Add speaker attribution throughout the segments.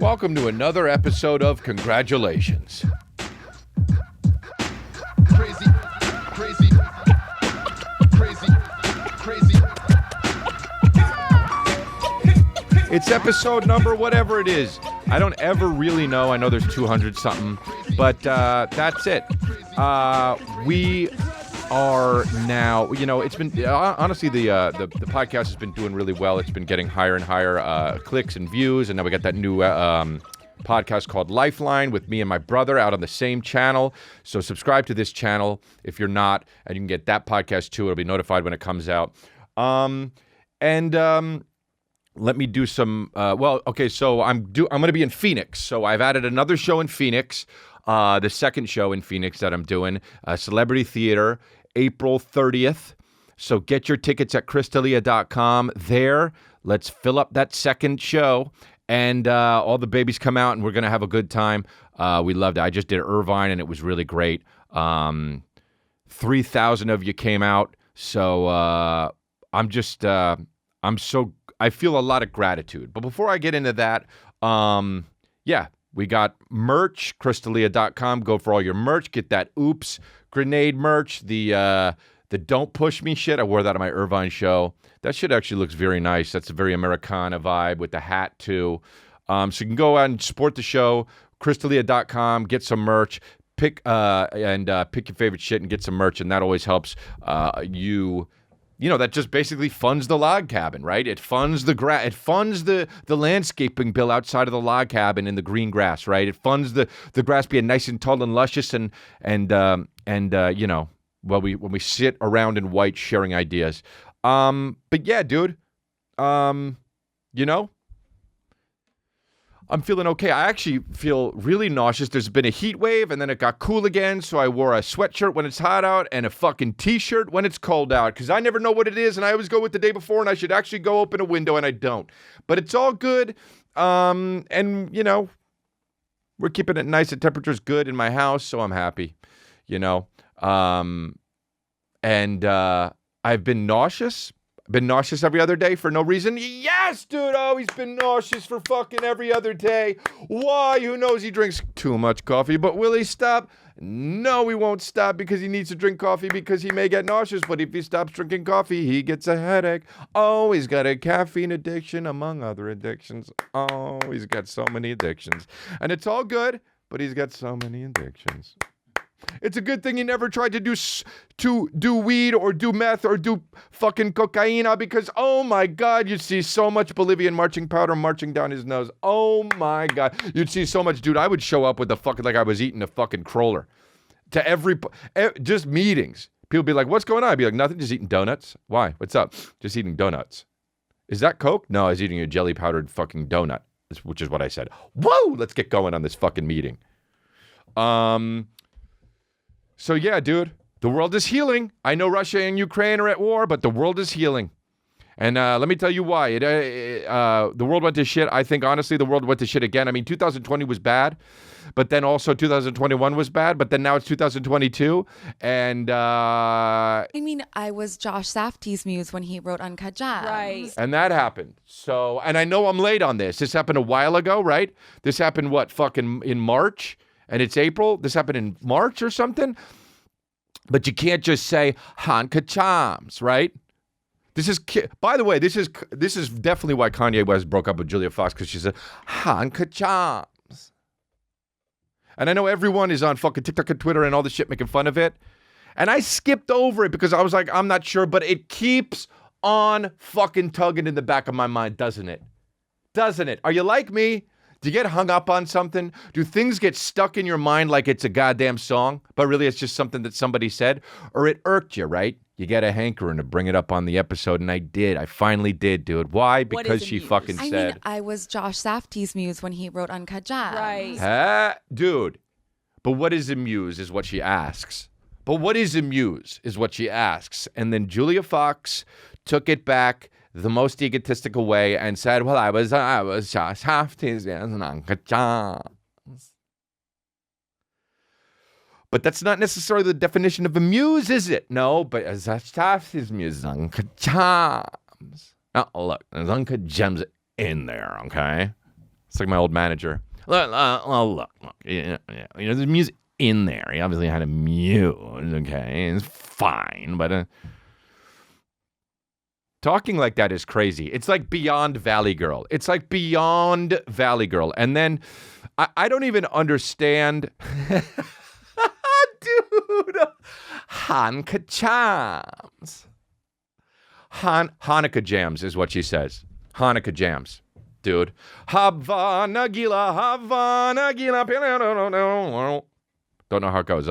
Speaker 1: Welcome to another episode of Congratulations.
Speaker 2: Crazy.
Speaker 1: It's episode number whatever it is. I don't ever really know. I know there's 200 something, but that's it. We are now, it's been, honestly, the podcast has been doing really well. It's been getting higher and higher clicks and views, and now we got that new podcast called Lifeline with me and my brother out on the same channel. So subscribe to this channel if you're not, and you can get that podcast too. It'll be notified when it comes out. Let me do some, so I'm going to be in Phoenix. So I've added another show in Phoenix, the second show in Phoenix that I'm doing, Celebrity Theater, April 30th. So get your tickets at Crystalia.com. There, let's fill up that second show, and all the babies come out, and we're going to have a good time. We loved it. I just did Irvine, and it was really great. 3,000 of you came out, so I feel a lot of gratitude. But before I get into that, we got merch, Crystalia.com. Go for all your merch. Get that Oops grenade merch, the Don't Push Me shit. I wore that on my Irvine show. That shit actually looks very nice. That's a very Americana vibe with the hat too. So you can go out and support the show, Crystalia.com, get some merch. Pick your favorite shit and get some merch, and that always helps that just basically funds the log cabin, right? It funds the landscaping bill outside of the log cabin in the green grass, right? It funds the grass being nice and tall and luscious when we sit around in white sharing ideas. But yeah, dude, I'm feeling okay. I actually feel really nauseous. There's been a heat wave, and then it got cool again, so I wore a sweatshirt when it's hot out and a fucking T-shirt when it's cold out, because I never know what it is, and I always go with the day before, and I should actually go open a window, and I don't. But it's all good, we're keeping it nice. The temperature's good in my house, so I'm happy, I've been nauseous. Been nauseous every other day for no reason? Yes, dude. Oh, he's been nauseous for fucking every other day. Why? Who knows? He drinks too much coffee. But will he stop? No, he won't stop because he needs to drink coffee because he may get nauseous. But if he stops drinking coffee, he gets a headache. Oh, he's got a caffeine addiction among other addictions. Oh, he's got so many addictions. And it's all good, but he's got so many addictions. It's a good thing he never tried to do weed or do meth or do fucking cocaine, because, oh my God, you'd see so much Bolivian marching powder marching down his nose. Oh my God. You'd see so much, dude. I would show up with the fucking, like I was eating a fucking crawler to just meetings. People be like, what's going on? I'd be like, nothing, just eating donuts. Why? What's up? Just eating donuts. Is that Coke? No, I was eating a jelly powdered fucking donut, which is what I said. Whoa, let's get going on this fucking meeting. So yeah, dude, the world is healing. I know Russia and Ukraine are at war, but the world is healing. And let me tell you why. The world went to shit. I think, honestly, the world went to shit again. I mean, 2020 was bad, but then also 2021 was bad, but then now it's 2022. And
Speaker 3: I was Josh Safdie's muse when he wrote Hanka Jaaammmmmssss.
Speaker 4: Right.
Speaker 1: And that happened. So, and I know I'm late on this. This happened a while ago, right? This happened, in March? And it's April. This happened in March or something. But you can't just say Hanka Jaaammmmmssss, right? By the way, this is definitely why Kanye West broke up with Julia Fox, because she said Hanka Jaaammmmmssss. And I know everyone is on fucking TikTok and Twitter and all this shit making fun of it. And I skipped over it because I was like, I'm not sure, but it keeps on fucking tugging in the back of my mind, doesn't it? Doesn't it? Are you like me? Do you get hung up on something? Do things get stuck in your mind like it's a goddamn song, but really it's just something that somebody said? Or it irked you, right? You get a hankering to bring it up on the episode, and I did. I finally did, dude. Why? Because she fucking said...
Speaker 3: I was Josh Safdie's muse when he wrote Hanka Jaaammmmmssss.
Speaker 4: Right.
Speaker 1: Dude. But what is a muse is what she asks. And then Julia Fox took it back the most egotistical way and said, well, I was Josh Safdie's Hanka Jaaammmmmssss. But that's not necessarily the definition of a muse, is it? No, but Josh Safdie's muse, Hanka Jaaammmmmssss. Oh, look, there's Hanka Gems in there, okay? It's like my old manager. Look, there's music in there. He obviously had a mute, okay? It's fine, but talking like that is crazy. It's like beyond Valley Girl. It's like beyond Valley Girl. And then I don't even understand. Dude, Hanka Jaaammmmmssss. Hanukkah jams is what she says. Hanukkah jams. Dude. Havana Gila. Don't know how it goes,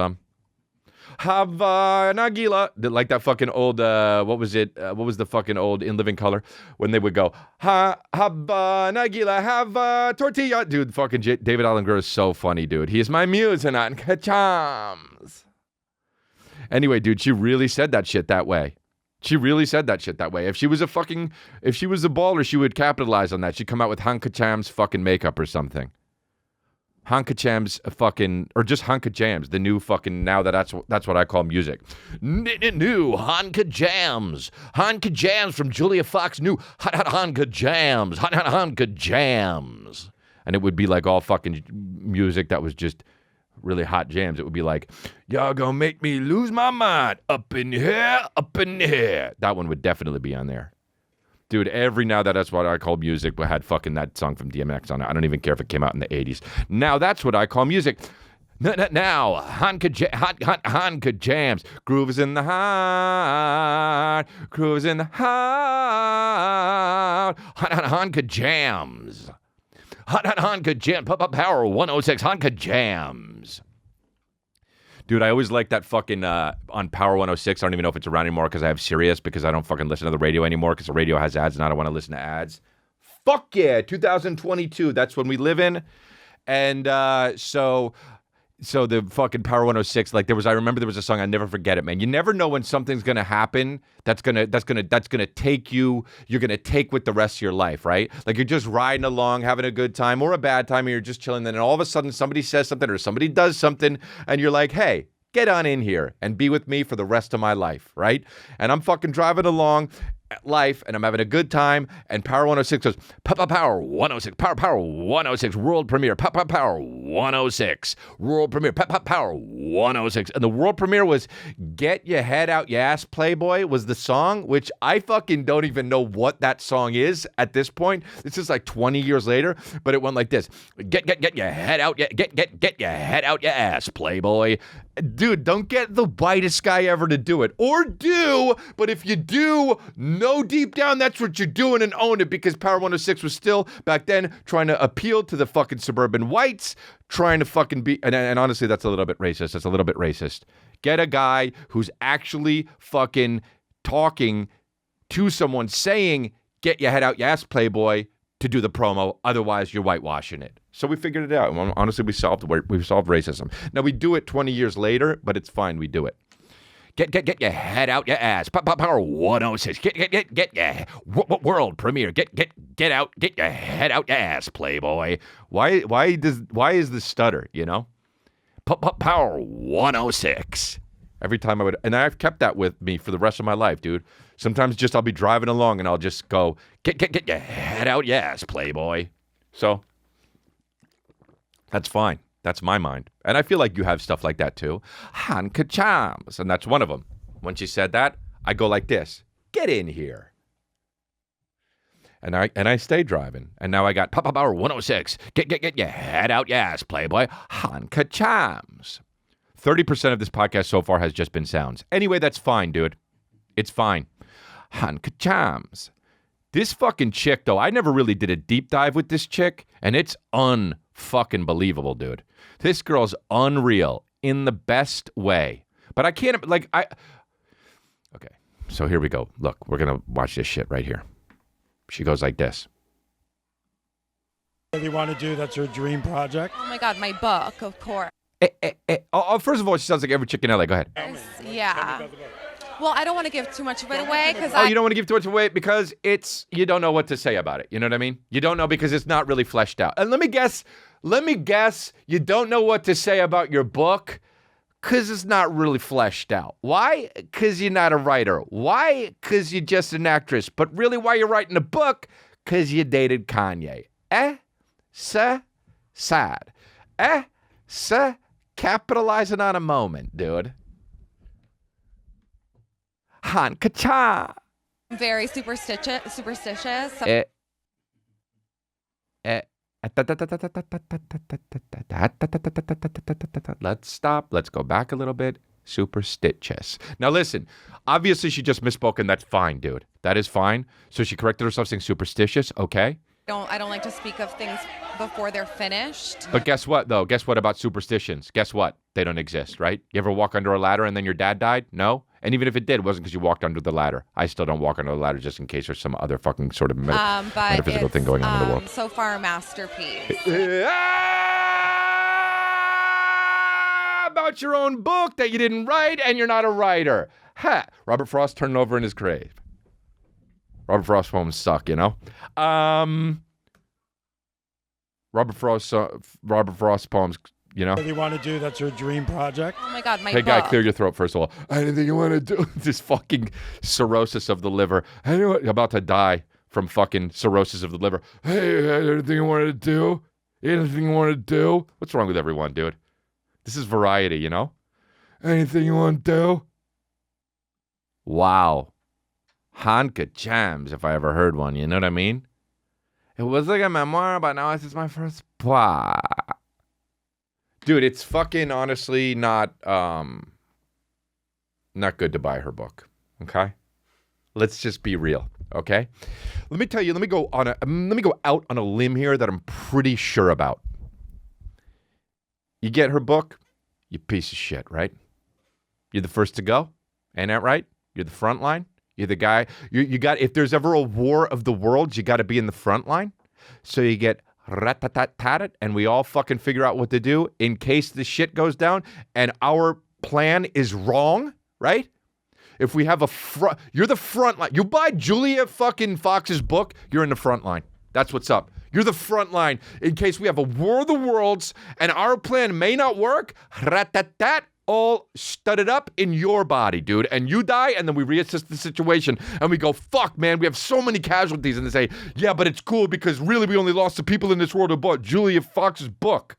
Speaker 1: Havana Gila. Like that fucking old, what was it? What was the fucking old In Living Color? When they would go, Havana Gila, have a tortilla. Dude, fucking David Allen Greer is so funny, dude. He is my muse and Hanka Jaaammmmmssss. Anyway, dude, she really said that shit that way. She really said that shit that way. If she was a baller, she would capitalize on that. She'd come out with Hanka Jaammmmmmss's fucking makeup or something. Hanka Jaammmmmmss's fucking, or just Hanka Jaaammmmmss, the new fucking, now that's what I call music. New Hanka Jaaammmmmss. Hanka Jaaammmmmss from Julia Fox, new Hanka Jaaammmmmss. Hanka Jaaammmmmss. And it would be like all fucking music that was just really hot jams. It would be like, y'all gonna make me lose my mind. Up in here, up in here. That one would definitely be on there. Dude, every now that's what I call music, but had fucking that song from DMX on it. I don't even care if it came out in the 80s. Now that's what I call music. Now, Hanka jams. Groove is in the heart. Groove is in the heart. Hanka jams. Hanka jams. Power 106. Hanka jams. Dude, I always like that fucking, on Power 106, I don't even know if it's around anymore because I have Sirius because I don't fucking listen to the radio anymore because the radio has ads and I don't want to listen to ads. Fuck yeah, 2022, that's when we live in. And so the fucking Power 106, like I remember there was a song, I never forget it, man. You never know when something's gonna happen that's gonna take you, you're gonna take with the rest of your life, right? Like you're just riding along, having a good time or a bad time, and you're just chilling, then all of a sudden somebody says something or somebody does something, and you're like, hey, get on in here and be with me for the rest of my life, right? And I'm fucking driving along life and I'm having a good time, and Power 106 goes, Power 106, Power 106, world premiere, Power 106, world premiere, Power 106. And the world premiere was Get Your Head Out Your Ass Playboy was the song, which I fucking don't even know what that song is at this point. This is like 20 years later, but it went like this. Get your head out, get your head out your ass, Playboy. Dude, don't get the whitest guy ever to do it. Or do, but if you do, know deep down that's what you're doing and own it, because Power 106 was still, back then, trying to appeal to the fucking suburban whites, trying to fucking be, and honestly, that's a little bit racist. That's a little bit racist. Get a guy who's actually fucking talking to someone saying, get your head out your ass, Playboy, to do the promo. Otherwise, you're whitewashing it. So we figured it out. Honestly, we solved racism. Now, we do it 20 years later, but it's fine. We do it. Get your head out your ass. Power 106. Get your world premiere. Get out. Get your head out your ass, Playboy. Why is the stutter, you know? Power 106. Every time I would, and I've kept that with me for the rest of my life, dude. Sometimes just I'll be driving along and I'll just go, get your head out your ass, Playboy. So that's fine. That's my mind. And I feel like you have stuff like that too. Hanka Jaaammmmmss. And that's one of them. When she said that, I go like this. Get in here. And I stay driving. And now I got Power 106. Get your head out your ass, Playboy. Hanka Jaaammmmmss. 30% of this podcast so far has just been sounds. Anyway, that's fine, dude. It's fine. Hanka Jaaammmmmss. This fucking chick, though, I never really did a deep dive with this chick, and it's unfucking believable, dude. This girl's unreal in the best way. But I can't, okay, so here we go. Look, we're going to watch this shit right here. She goes like this.
Speaker 2: What do you want to do? That's her dream project?
Speaker 3: Oh my God, my book, of course.
Speaker 1: First of all, she sounds like every chick in LA. Go ahead.
Speaker 3: Yeah. Well, I don't want to give too much of it away because
Speaker 1: you don't want to give too much away because you don't know what to say about it. You know what I mean? You don't know because it's not really fleshed out. And let me guess, you don't know what to say about your book because it's not really fleshed out. Why? Because you're not a writer. Why? Because you're just an actress. But really, why you're writing a book? Because you dated Kanye. sad. Capitalizing on a moment, dude. Hanka Jaaammmmmssss.
Speaker 3: Very superstitious.
Speaker 1: Let's stop. Let's go back a little bit. Superstitious. Now listen, obviously she just misspoke and that's fine, dude. That is fine. So she corrected herself saying superstitious, okay?
Speaker 3: I don't like to speak of things before they're finished.
Speaker 1: But guess what, though? Guess what about superstitions? Guess what? They don't exist, right? You ever walk under a ladder and then your dad died? No? And even if it did, it wasn't because you walked under the ladder. I still don't walk under the ladder just in case there's some other fucking sort of metaphysical thing going on in the world.
Speaker 3: So far, a masterpiece.
Speaker 1: About your own book that you didn't write and you're not a writer. Ha! Robert Frost turning over in his grave. Robert Frost poems suck, you know? Robert Frost poems, you know?
Speaker 2: What do you want to do? That's your dream project?
Speaker 3: Oh my God, my
Speaker 1: Hey, guy,
Speaker 3: book.
Speaker 1: clear your throat, first of all. Anything you want to do? This fucking cirrhosis of the liver. Anyone about to die from fucking cirrhosis of the liver. Hey, anything you want to do? Anything you want to do? What's wrong with everyone, dude? This is variety, you know? Anything you want to do? Wow. Hanka Jaaammmmmssss, if I ever heard one, you know what I mean? It was like a memoir, but now this is my first book. Dude, it's fucking honestly not good to buy her book, okay? Let's just be real, okay? Let me tell you, let me go out on a limb here that I'm pretty sure about. You get her book, you piece of shit, right? You're the first to go, ain't that right? You're the front line. You're the guy. You got. If there's ever a war of the worlds, you got to be in the front line. So you get rat-tat-tat-tat, and we all fucking figure out what to do in case the shit goes down and our plan is wrong, right? If we have you're the front line. You buy Julia fucking Fox's book, you're in the front line. That's what's up. You're the front line in case we have a war of the worlds and our plan may not work. Rat-tat-tat. All studded up in your body, dude. And you die, and then we reassess the situation, and we go, fuck, man, we have so many casualties. And they say, yeah, but it's cool because really we only lost the people in this world who bought Julia Fox's book.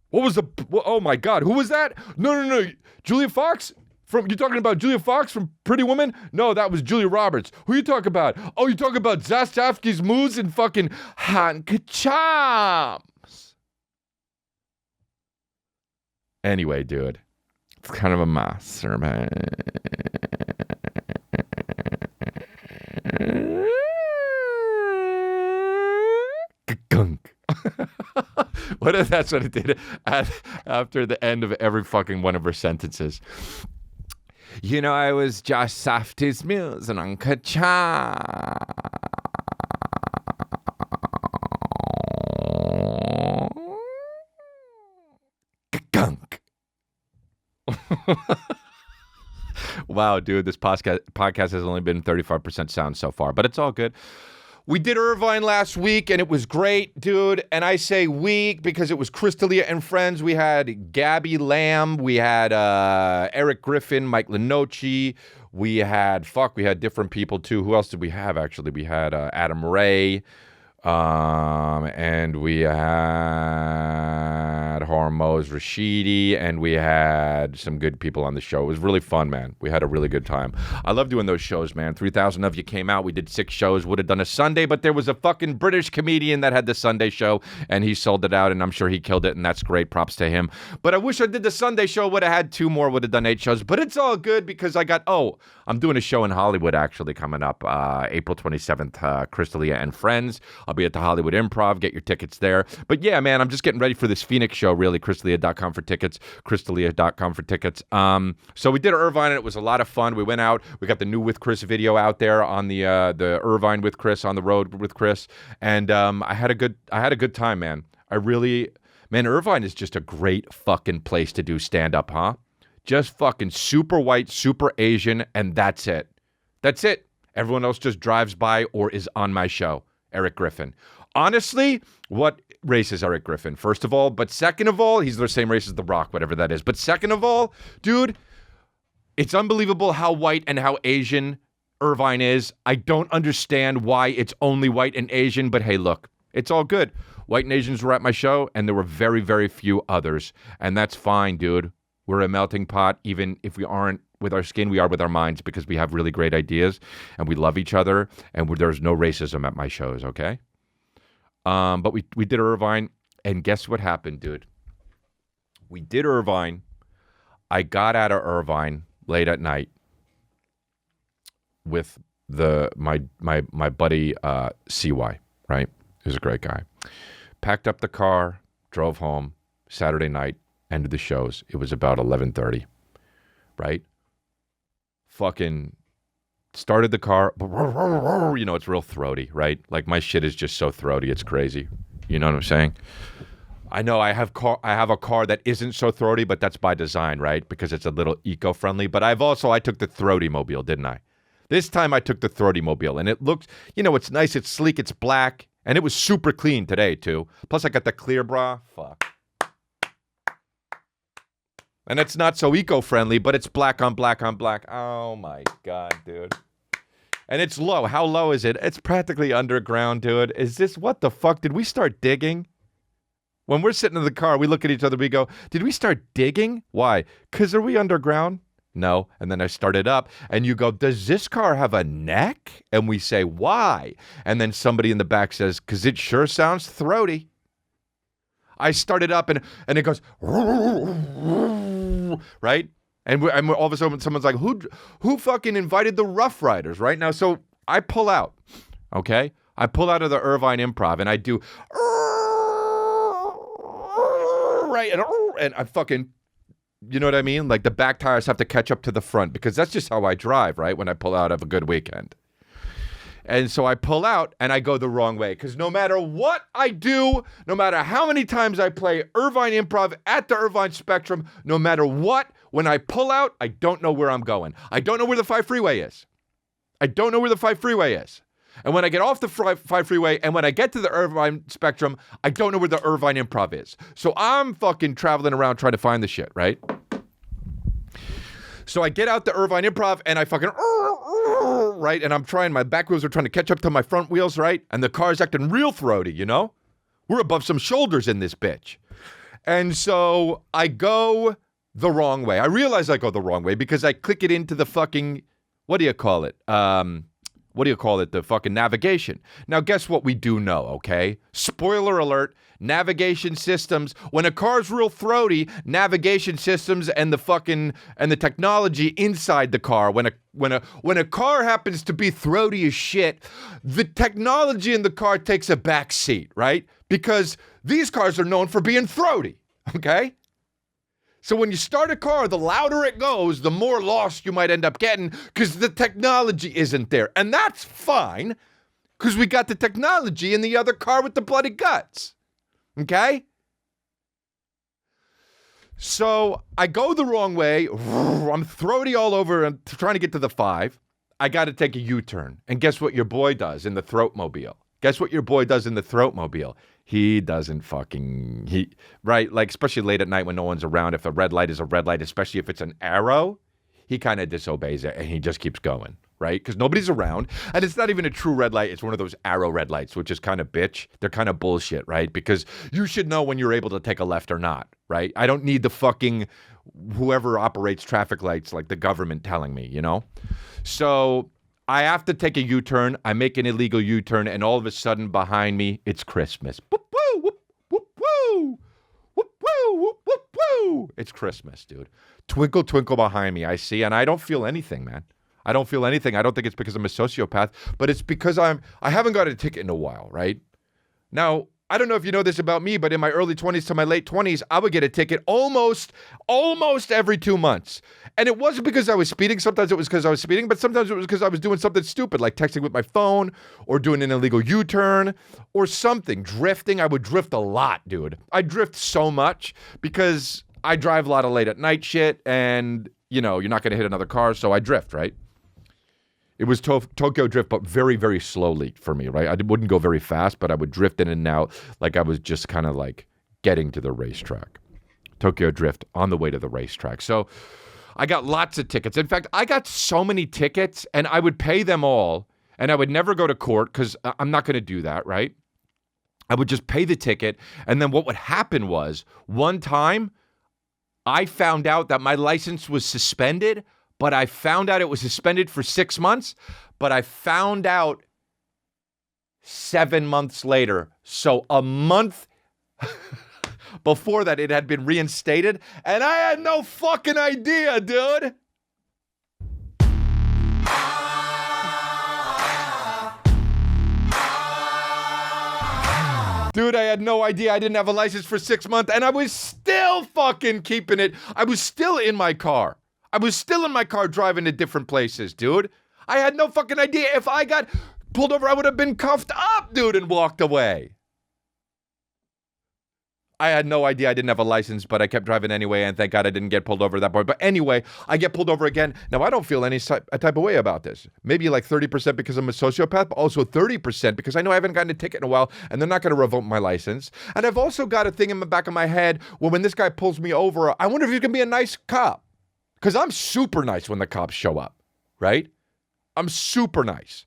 Speaker 1: What was oh my God, who was that? No. Julia Fox? You're talking about Julia Fox from Pretty Woman? No, that was Julia Roberts. Who you talking about? Oh, you talking about Zastafsky's moves and fucking Hanka Jaaammmmmssss. Anyway, dude, it's kind of a master, man. Gunk. What if that's what it did after the end of every fucking one of her sentences? You know, I was Josh Safdie's muse and Hanka Jaaammmmmssss. Gunk. Wow, dude, this podcast has only been 35% sound so far, but it's all good. We did Irvine last week, and it was great, dude. And I say week because it was Crystalia and friends. We had Gabby Lamb. We had Eric Griffin, Mike Lenoci. We had different people, too. Who else did we have, actually? We had Adam Ray. And we had Hormoz Rashidi, and we had some good people on the show. It was really fun, man. We had a really good time. I love doing those shows, man. 3,000 of you came out. We did 6 shows. Would have done a Sunday, but there was a fucking British comedian that had the Sunday show, and he sold it out, and I'm sure he killed it, and that's great. Props to him. But I wish I did the Sunday show. Would have had 2 more. Would have done 8 shows. But it's all good because I'm doing a show in Hollywood, actually, coming up April 27th, Crystalia and friends. I'll be at the Hollywood Improv. Get your tickets there. But yeah, man, I'm just getting ready for this Phoenix show, really. Crystalia.com for tickets. Crystalia.com for tickets. So we did Irvine, and it was a lot of fun. We went out. We got the new With Chris video out there on the Irvine with Chris, on the road with Chris. And I had a good time, man. Irvine is just a great fucking place to do stand-up, huh? Just fucking super white, super Asian, and that's it. That's it. Everyone else just drives by or is on my show. Eric Griffin. Honestly, what race is Eric Griffin? First of all, but second of all, he's the same race as The Rock, whatever that is. But second of all, dude, it's unbelievable how white and how Asian Irvine is. I don't understand why it's only white and Asian, but hey, look, it's all good. White and Asians were at my show, and there were very, very few others. And that's fine, dude. We're a melting pot. Even if we aren't with our skin, we are with our minds because we have really great ideas, and we love each other, and there's no racism at my shows, okay? But we did Irvine, and guess what happened, dude? We did Irvine. I got out of Irvine late at night with my buddy CY, right? He was a great guy. Packed up the car, drove home, Saturday night, ended the shows. It was about 11:30, right? Fucking started the car. You know, it's real throaty, right? Like my shit is just so throaty, it's crazy. You know what I'm saying? I know I have a car that isn't so throaty, but that's by design, right? Because it's a little eco-friendly. But I took the Throatmobile, didn't I? This time I took the Throatmobile, and it looks, you know, it's nice, it's sleek, it's black, and it was super clean today, too. Plus, I got the clear bra. Fuck. And it's not so eco-friendly, but it's black on black on black. Oh, my God, dude. And it's low. How low is it? It's practically underground, dude. Is this, what the fuck? Did we start digging? When we're sitting in the car, we look at each other, we go, did we start digging? Why? Because are we underground? No. And then I started up, and you go, does this car have a neck? And we say, why? And then somebody in the back says, because it sure sounds throaty. I started up, and it goes, right? And all of a sudden, someone's like, who fucking invited the Rough Riders, right? Now, so I pull out, okay? I pull out of the Irvine Improv, and I do, right? And I fucking, you know what I mean? Like the back tires have to catch up to the front because that's just how I drive, right? When I pull out of a good weekend. And so I pull out and I go the wrong way because no matter what I do, no matter how many times I play Irvine Improv at the Irvine Spectrum, no matter what, when I pull out, I don't know where I'm going. I don't know where the 5 freeway is. I don't know where the 5 freeway is. And when I get off the 5 freeway and when I get to the Irvine Spectrum, I don't know where the Irvine Improv is. So I'm fucking traveling around trying to find the shit, right? So I get out the Irvine Improv and I fucking, right? And I'm trying, my back wheels are trying to catch up to my front wheels, right? And the car's acting real throaty, you know? We're above some shoulders in this bitch. And so I go the wrong way. I realize I go the wrong way because I click it into the fucking, what do you call it? The fucking navigation. Now, guess what we do know, okay? Spoiler alert, navigation systems, when a car's real throaty, navigation systems and the technology inside the car, when a car happens to be throaty as shit, the technology in the car takes a back seat, right? Because these cars are known for being throaty, okay? So when you start a car, the louder it goes, the more lost you might end up getting because the technology isn't there. And that's fine because we got the technology in the other car with the bloody guts. Okay? So I go the wrong way. I'm throaty all over. I'm trying to get to the 5. I got to take a U-turn. And guess what your boy does in the Throatmobile? Guess what your boy does in the Throatmobile? He doesn't fucking, right? Like, especially late at night when no one's around, if a red light is a red light, especially if it's an arrow, he kind of disobeys it and he just keeps going, right? Because nobody's around. And it's not even a true red light. It's one of those arrow red lights, which is kind of bitch. They're kind of bullshit, right? Because you should know when you're able to take a left or not, right? I don't need the fucking whoever operates traffic lights like the government telling me, you know? So I have to take a U-turn. I make an illegal U-turn, and all of a sudden behind me, it's Christmas. Whoop, woo, whoop, whoop, woo. Whoop, woo, whoop, whoop, woo. It's Christmas, dude. Twinkle, twinkle behind me, I see, and I don't feel anything, man. I don't feel anything. I don't think it's because I'm a sociopath, but it's because I haven't got a ticket in a while, right? Now, I don't know if you know this about me, but in my early 20s to my late 20s, I would get a ticket almost every 2 months. And it wasn't because I was speeding. Sometimes it was because I was speeding, but sometimes it was because I was doing something stupid, like texting with my phone or doing an illegal U-turn or something. Drifting. I would drift a lot, dude. I drift so much because I drive a lot of late at night shit and, you know, you're not going to hit another car, so I drift, right? It was Tokyo Drift, but very, very slowly for me, right? I wouldn't go very fast, but I would drift in and out like I was just kind of like getting to the racetrack. Tokyo Drift on the way to the racetrack. So I got lots of tickets. In fact, I got so many tickets, and I would pay them all, and I would never go to court because I'm not going to do that, right? I would just pay the ticket, and then what would happen was, one time, I found out that my license was suspended, but I found out it was suspended for 6 months, but I found out 7 months later. So a month before that, it had been reinstated, and I had no fucking idea, dude. Dude, I had no idea. I didn't have a license for 6 months, and I was still fucking keeping it. I was still in my car. I was still in my car driving to different places, dude. I had no fucking idea. If I got pulled over, I would have been cuffed up, dude, and walked away. I had no idea I didn't have a license, but I kept driving anyway, and thank God I didn't get pulled over at that point. But anyway, I get pulled over again. Now, I don't feel any type of way about this. Maybe like 30% because I'm a sociopath, but also 30% because I know I haven't gotten a ticket in a while, and they're not going to revoke my license. And I've also got a thing in the back of my head where when this guy pulls me over, I wonder if he's going to be a nice cop. Because I'm super nice when the cops show up, right? I'm super nice.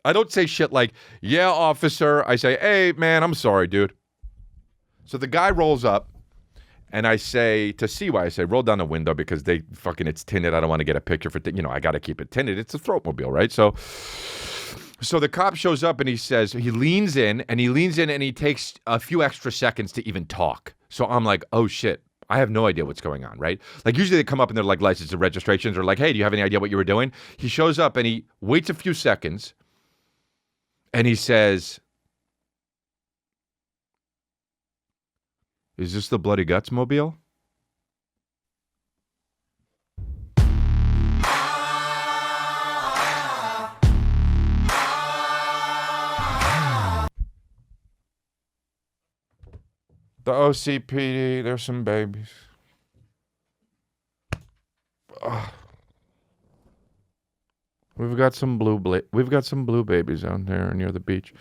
Speaker 1: I don't say shit like, yeah, officer. I say, hey, man, I'm sorry, dude. So the guy rolls up, and I say, to see why, I say, roll down the window because it's tinted. I don't want to get a picture for, I got to keep it tinted. It's a Throatmobile, right? So the cop shows up, and he leans in, and he takes a few extra seconds to even talk. So I'm like, oh, shit. I have no idea what's going on, right? Like, usually they come up and they're like license and registrations or like, hey, do you have any idea what you were doing? He shows up, and he waits a few seconds, and he says, is this the Bloody Guts mobile? The OCPD, there's some babies. We've got some blue babies out there near the beach.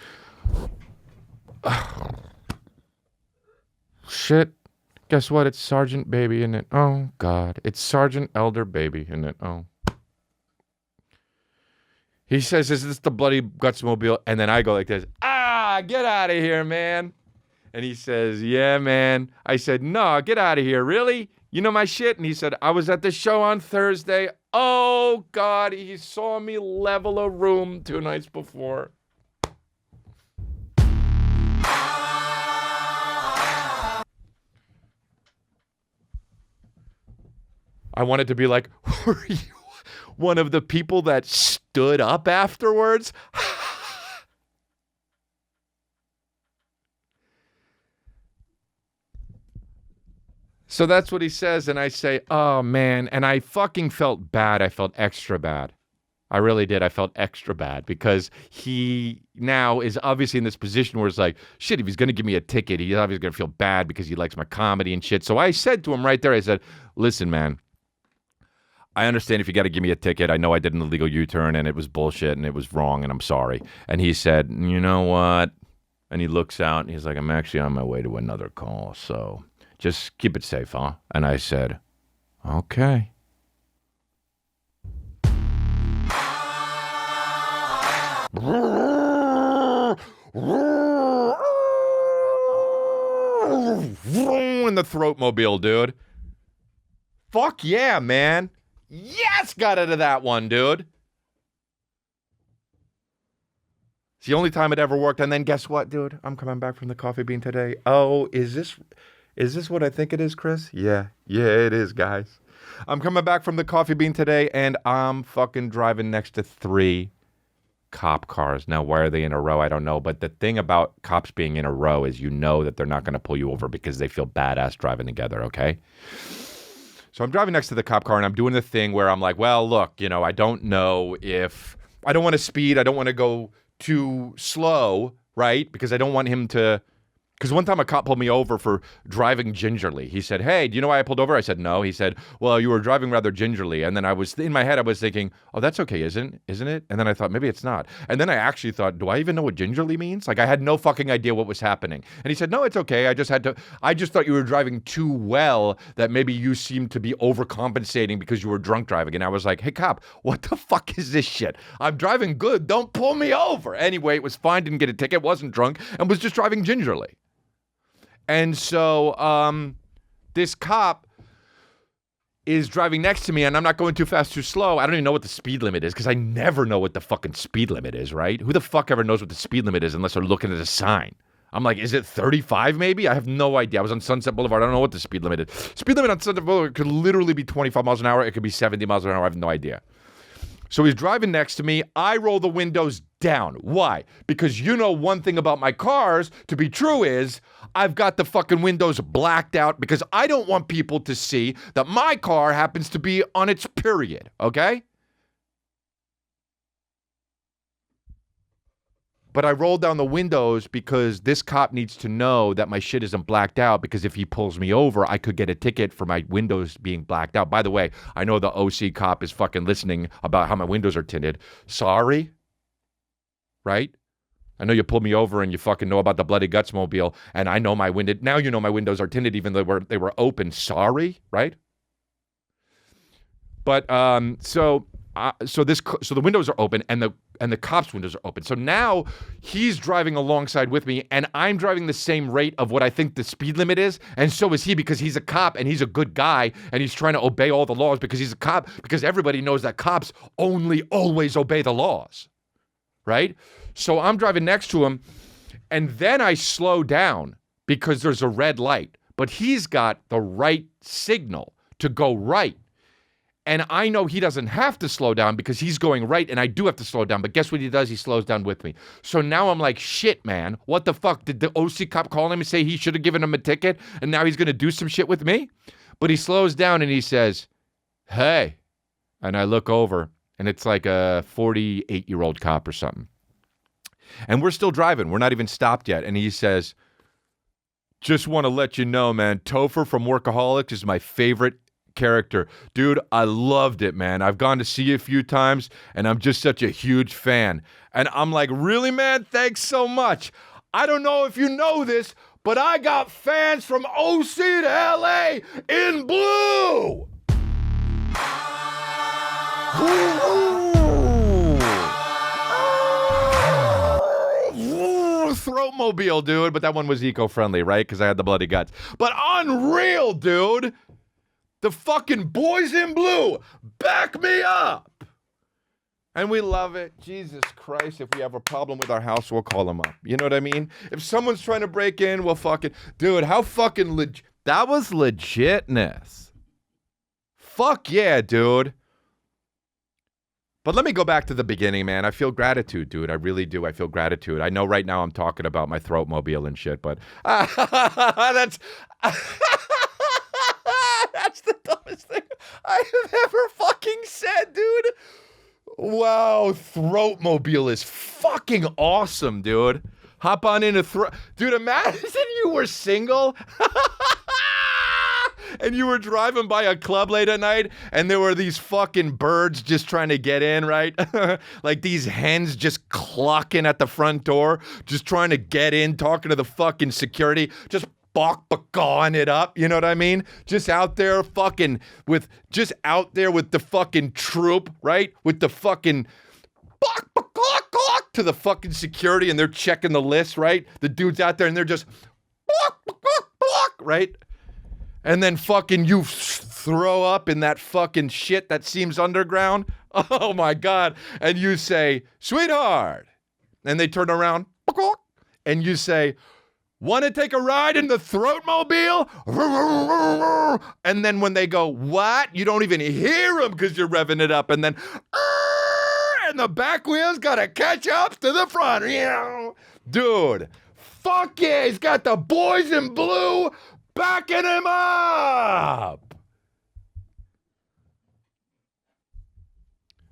Speaker 1: Shit. Guess what? It's Sergeant Baby, isn't it? Oh, God. It's Sergeant Elder Baby, isn't it? Oh. He says, is this the Bloody Guts mobile? And then I go like this. Get out of here, man. And he says, yeah, man. I said, no, get out of here. Really? You know my shit? And he said, I was at the show on Thursday. Oh, God. He saw me level a room 2 nights before. I wanted to be like, were you one of the people that stood up afterwards? So that's what he says, and I say, oh, man, and I fucking felt bad. I felt extra bad. I really did. I felt extra bad because he now is obviously in this position where it's like, shit, if he's going to give me a ticket, he's obviously going to feel bad because he likes my comedy and shit. So I said to him right there, I said, listen, man, I understand if you got to give me a ticket. I know I did an illegal U-turn and it was bullshit and it was wrong and I'm sorry. And he said, you know what? And he looks out and he's like, I'm actually on my way to another call, so just keep it safe, huh? And I said, okay. In the Throatmobile, dude. Fuck yeah, man. Yes, got out of that one, dude. It's the only time it ever worked. And then guess what, dude? I'm coming back from the coffee bean today. Oh, is this what I think it is, Chris? Yeah, it is, guys. I'm coming back from the coffee bean today, and I'm fucking driving next to 3 cop cars. Now, why are they in a row? I don't know. But the thing about cops being in a row is you know that they're not going to pull you over because they feel badass driving together, okay? So I'm driving next to the cop car, and I'm doing the thing where I'm like, well, look, I don't know if... I don't want to speed. I don't want to go too slow, right? Because I don't want him to Because one time a cop pulled me over for driving gingerly. He said, hey, do you know why I pulled over? I said, no. He said, well, you were driving rather gingerly. And then in my head, I was thinking, oh, that's okay, isn't it? And then I thought, maybe it's not. And then I actually thought, do I even know what gingerly means? Like, I had no fucking idea what was happening. And he said, no, it's okay. I just thought you were driving too well, that maybe you seemed to be overcompensating because you were drunk driving. And I was like, hey, cop, what the fuck is this shit? I'm driving good. Don't pull me over. Anyway, it was fine. Didn't get a ticket. Wasn't drunk and was just driving gingerly. And so this cop is driving next to me, and I'm not going too fast, too slow. I don't even know what the speed limit is, because I never know what the fucking speed limit is, right? Who the fuck ever knows what the speed limit is unless they're looking at a sign? I'm like, is it 35 maybe? I have no idea. I was on Sunset Boulevard. I don't know what the speed limit is. Speed limit on Sunset Boulevard could literally be 25 miles an hour. It could be 70 miles an hour. I have no idea. So he's driving next to me. I roll the windows down. Why? Because you know one thing about my cars to be true is I've got the fucking windows blacked out because I don't want people to see that my car happens to be on its period, okay? But I roll down the windows because this cop needs to know that my shit isn't blacked out, because if he pulls me over, I could get a ticket for my windows being blacked out. By the way, I know the OC cop is fucking listening about how my windows are tinted. Sorry, right? I know you pulled me over and you fucking know about the Bloody Guts mobile, and I know my window. Now you know my windows are tinted even though they were open. Sorry, right? But so the windows are open and the cop's windows are open. So now he's driving alongside with me, and I'm driving the same rate of what I think the speed limit is, and so is he, because he's a cop and he's a good guy and he's trying to obey all the laws because he's a cop, because everybody knows that cops only always obey the laws, right? So I'm driving next to him, and then I slow down because there's a red light, but he's got the right signal to go right. And I know he doesn't have to slow down because he's going right, and I do have to slow down. But guess what he does? He slows down with me. So now I'm like, shit, man. What the fuck? Did the OC cop call him and say he should have given him a ticket, and now he's going to do some shit with me? But he slows down and he says, hey. And I look over, and it's like a 48-year-old cop or something. And we're still driving. We're not even stopped yet. And he says, just want to let you know, man, Topher from Workaholics is my favorite character. Dude, I loved it, man. I've gone to see you a few times, and I'm just such a huge fan. And I'm like, really, man? Thanks so much. I don't know if you know this, but I got fans from OC to LA in blue. Throatmobile, dude. But that one was eco-friendly, right? Because I had the bloody guts. But unreal, dude. The fucking boys in blue, back me up. And we love it. Jesus Christ, if we have a problem with our house, we'll call them up. You know what I mean? If someone's trying to break in, we'll fucking... Dude, how fucking legit... That was legitness. Fuck yeah, dude. But let me go back to the beginning, man. I feel gratitude, dude. I really do. I feel gratitude. I know right now I'm talking about my Throatmobile and shit, but... that's... That's the dumbest thing I have ever fucking said, dude. Wow, Throatmobile is fucking awesome, dude. Hop on in a Dude, imagine you were single and you were driving by a club late at night and there were these fucking birds just trying to get in, right? Like these hens just clucking at the front door, just trying to get in, talking to the fucking security, just bawking it up, you know what I mean? Just out there with the fucking troop, right? With the fucking to the fucking security, and they're checking the list, right? The dude's out there and they're just right? And then fucking you throw up in that fucking shit that seems underground. Oh my God. And you say, sweetheart. And they turn around and you say, want to take a ride in the Throatmobile? And then when they go, what? You don't even hear them because you're revving it up. And then, and the back wheels got to catch up to the front. Dude, fuck yeah. He's got the boys in blue backing him up.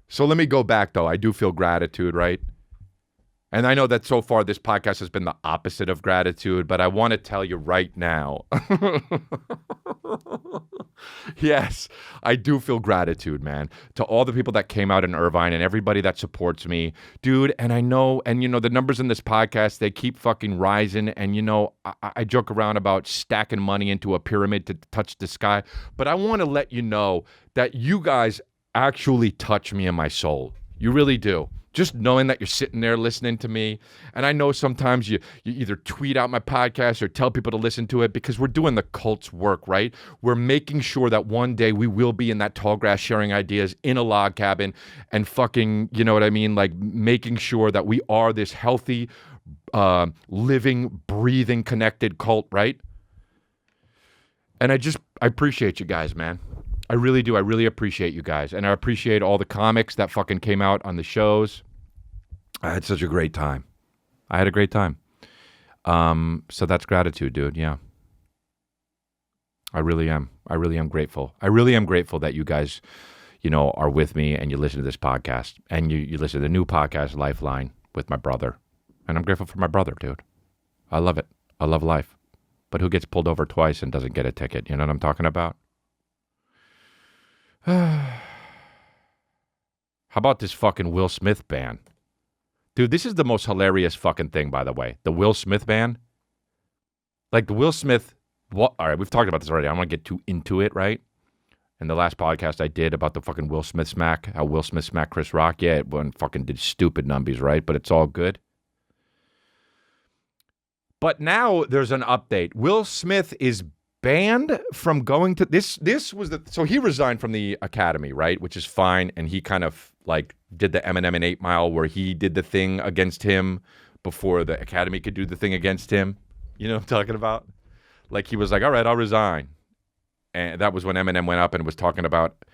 Speaker 1: So let me go back, though. I do feel gratitude, right? And I know that so far this podcast has been the opposite of gratitude, but I want to tell you right now. Yes, I do feel gratitude, man, to all the people that came out in Irvine and everybody that supports me, dude. And I know, and the numbers in this podcast, they keep fucking rising. And I joke around about stacking money into a pyramid to touch the sky, but I want to let you know that you guys actually touch me in my soul. You really do. Just knowing that you're sitting there listening to me. And I know sometimes you either tweet out my podcast or tell people to listen to it because we're doing the cult's work, right? We're making sure that one day we will be in that tall grass sharing ideas in a log cabin and fucking, you know what I mean? Like making sure that we are this healthy, living, breathing, connected cult, right? And I appreciate you guys, man. I really do. I really appreciate you guys. And I appreciate all the comics that fucking came out on the shows. I had such a great time. I had a great time. So that's gratitude, dude. Yeah. I really am. I really am grateful. I really am grateful that you guys, are with me and you listen to this podcast. And you listen to the new podcast, Lifeline, with my brother. And I'm grateful for my brother, dude. I love it. I love life. But who gets pulled over twice and doesn't get a ticket? You know what I'm talking about? How about this fucking Will Smith ban? Dude, this is the most hilarious fucking thing, by the way. The Will Smith ban. Like the Will Smith, all right, we've talked about this already. I don't want to get too into it, right? And the last podcast I did about the fucking Will Smith smack, how Will Smith smacked Chris Rock. Yeah, it went fucking did stupid numbies, right? But it's all good. But now there's an update. Will Smith is banned from going to this was so he resigned from the Academy, right, which is fine, and he kind of like did the Eminem and 8 Mile where he did the thing against him before the Academy could do the thing against him. You know what I'm talking about? Like he was like, all right, I'll resign. And that was when Eminem went up and was talking about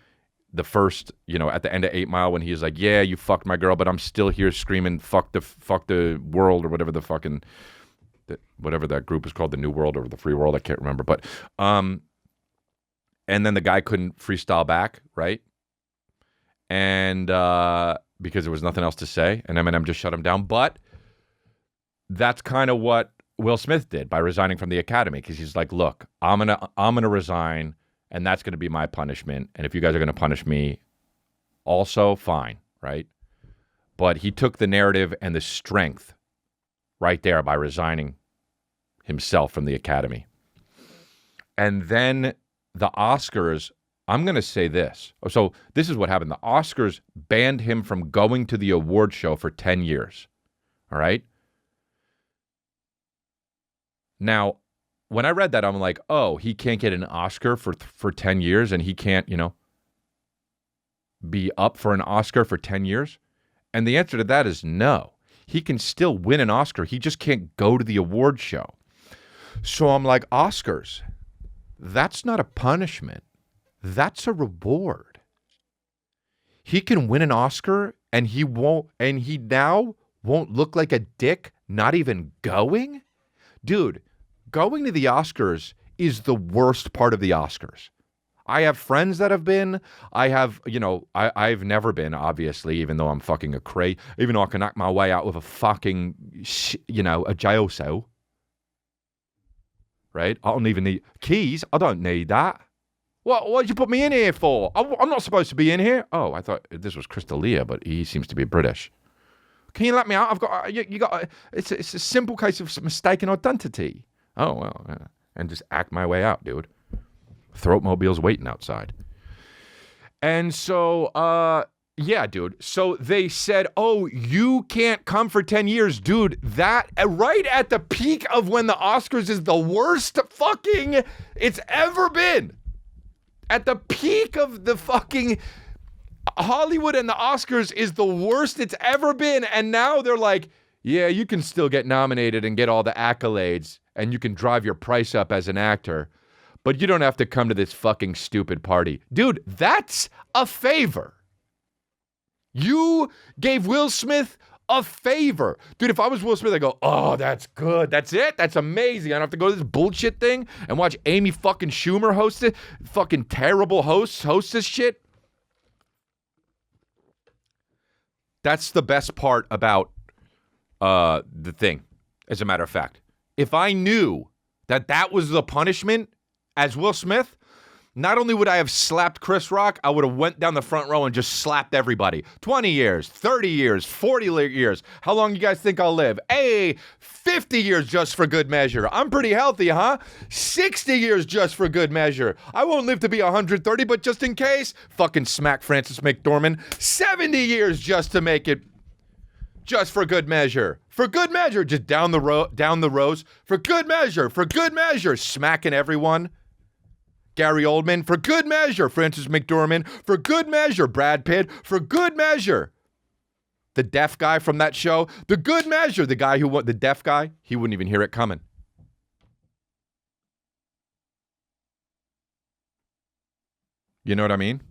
Speaker 1: the first, at the end of 8 Mile when he was like, yeah, you fucked my girl, but I'm still here screaming fuck the world or whatever the fucking whatever that group is called, the New World or the Free World, I can't remember. But and then the guy couldn't freestyle back, right? And because there was nothing else to say, and Eminem just shut him down. But that's kind of what Will Smith did by resigning from the Academy, because he's like, look, I'm gonna resign, and that's gonna be my punishment. And if you guys are gonna punish me, also fine, right? But he took the narrative and the strength right there by resigning himself from the Academy. And then the Oscars, I'm going to say this. So this is what happened. The Oscars banned him from going to the award show for 10 years. All right? Now, when I read that, I'm like, oh, he can't get an Oscar for 10 years and he can't, be up for an Oscar for 10 years? And the answer to that is no. He can still win an Oscar. He just can't go to the award show. So I'm like, Oscars, that's not a punishment. That's a reward. He can win an Oscar and he now won't look like a dick not even going? Dude, going to the Oscars is the worst part of the Oscars. I have friends that have been. I have, I've never been, obviously, even though I'm fucking a cray, even though I can knock my way out with a fucking, a jail cell. Right? I don't even need keys. I don't need that. What did you put me in here for? I'm not supposed to be in here. Oh, I thought this was Crystalia, but he seems to be British. Can you let me out? I've got, it's a simple case of mistaken identity. Oh, well, yeah. And just act my way out, dude. Throatmobile's waiting outside. And so, yeah, dude. So they said, oh, you can't come for 10 years. Dude, that right at the peak of when the Oscars is the worst fucking it's ever been. At the peak of the fucking Hollywood and the Oscars is the worst it's ever been. And now they're like, yeah, you can still get nominated and get all the accolades and you can drive your price up as an actor. But you don't have to come to this fucking stupid party. Dude, that's a favor. You gave Will Smith a favor. Dude, if I was Will Smith, I'd go, oh, that's good. That's it. That's amazing. I don't have to go to this bullshit thing and watch Amy fucking Schumer host it. Fucking terrible host this shit. That's the best part about the thing, as a matter of fact. If I knew that was the punishment as Will Smith, not only would I have slapped Chris Rock, I would have went down the front row and just slapped everybody. 20 years, 30 years, 40 years. How long you guys think I'll live? Hey, 50 years just for good measure. I'm pretty healthy, huh? 60 years just for good measure. I won't live to be 130, but just in case, fucking smack Francis McDormand. 70 years just to make it just for good measure. For good measure, just down the rows. For good measure, smacking everyone. Gary Oldman, for good measure. Francis McDormand, for good measure. Brad Pitt, for good measure. The deaf guy from that show, the good measure. The guy the deaf guy, he wouldn't even hear it coming. You know what I mean?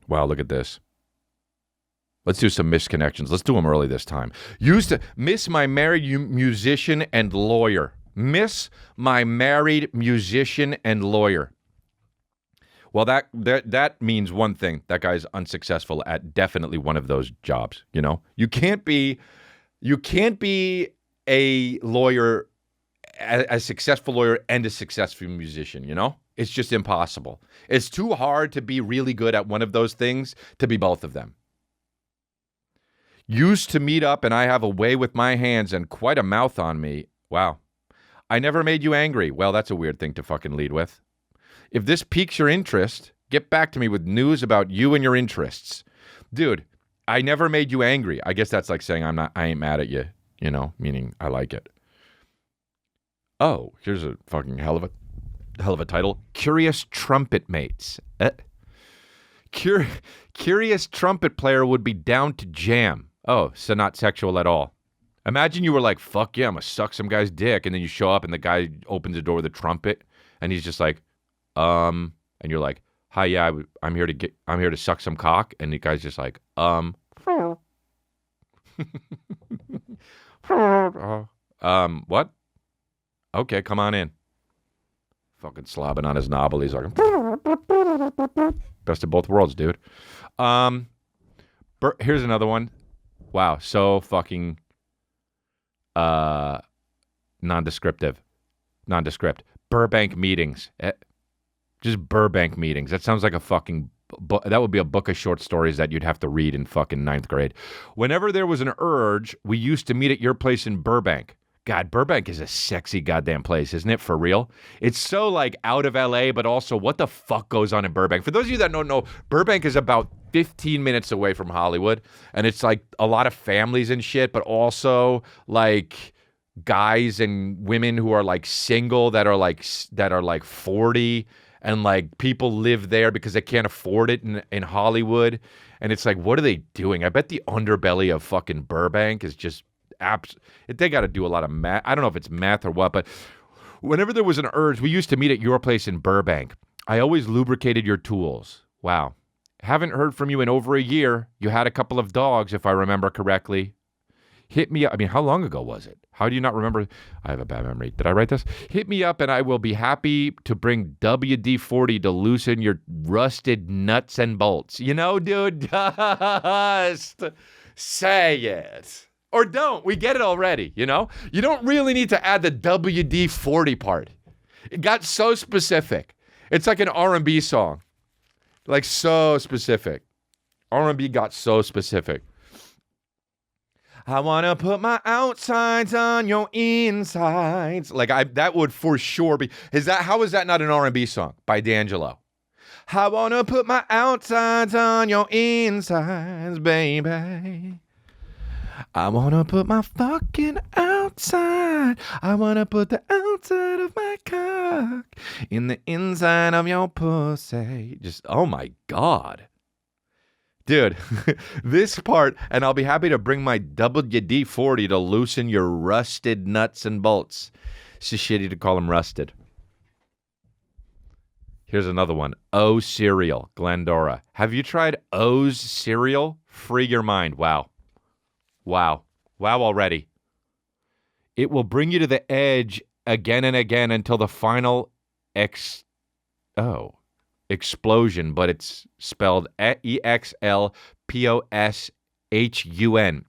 Speaker 1: Wow, look at this. Let's do some misconnections. Let's do them early this time. Used to miss my married musician and lawyer. Miss my married musician and lawyer. Well, that means one thing. That guy's unsuccessful at definitely one of those jobs, you know? You can't be a lawyer, a successful lawyer and a successful musician, you know? It's just impossible. It's too hard to be really good at one of those things to be both of them. Used to meet up and I have a way with my hands and quite a mouth on me. Wow. I never made you angry. Well, that's a weird thing to fucking lead with. If this piques your interest, get back to me with news about you and your interests. Dude, I never made you angry. I guess that's like saying I ain't mad at you, you know, meaning I like it. Oh, here's a fucking hell of a title. Curious Trumpet Mates. Curious trumpet player would be down to jam. Oh, so not sexual at all. Imagine you were like, fuck yeah, I'm gonna suck some guy's dick, and then you show up and the guy opens the door with a trumpet, and he's just like, and you're like, hi, yeah, I'm here to suck some cock, and the guy's just like, what? Okay, come on in. Fucking slobbing on his knob while he's like, best of both worlds, dude. Here's another one. Wow, so fucking nondescript. Burbank meetings. Just Burbank meetings. That sounds like a fucking that would be a book of short stories that you'd have to read in fucking 9th grade. Whenever there was an urge, we used to meet at your place in Burbank. God, Burbank is a sexy goddamn place, isn't it? For real? It's so like out of LA, but also what the fuck goes on in Burbank? For those of you that don't know, Burbank is about 15 minutes away from Hollywood, and it's like a lot of families and shit, but also like guys and women who are like single that are like 40, and like people live there because they can't afford it in Hollywood. And it's like, what are they doing? I bet the underbelly of fucking Burbank is just they got to do a lot of math. I don't know if it's math or what, but whenever there was an urge, we used to meet at your place in Burbank. I always lubricated your tools. Wow. Haven't heard from you in over a year. You had a couple of dogs, if I remember correctly. Hit me up. I mean, how long ago was it? How do you not remember? I have a bad memory. Did I write this? Hit me up and I will be happy to bring WD-40 to loosen your rusted nuts and bolts. You know, dude, just say it. Or don't. We get it already, you know? You don't really need to add the WD-40 part. It got so specific. It's like an R&B song. Like so specific. R&B got so specific. I want to put my outsides on your insides. Like that would for sure be. How is that not an R&B song by D'Angelo? I want to put my outsides on your insides, baby. I want to put my fucking outside. I want to put the outside of my cock in the inside of your pussy. Just, oh my God. Dude, this part, and I'll be happy to bring my WD-40 to loosen your rusted nuts and bolts. It's just shitty to call them rusted. Here's another one. O cereal, Glendora. Have you tried O's cereal? Free your mind. Wow. Wow already. It will bring you to the edge again and again until the final explosion, but it's spelled EXLPOSHUN.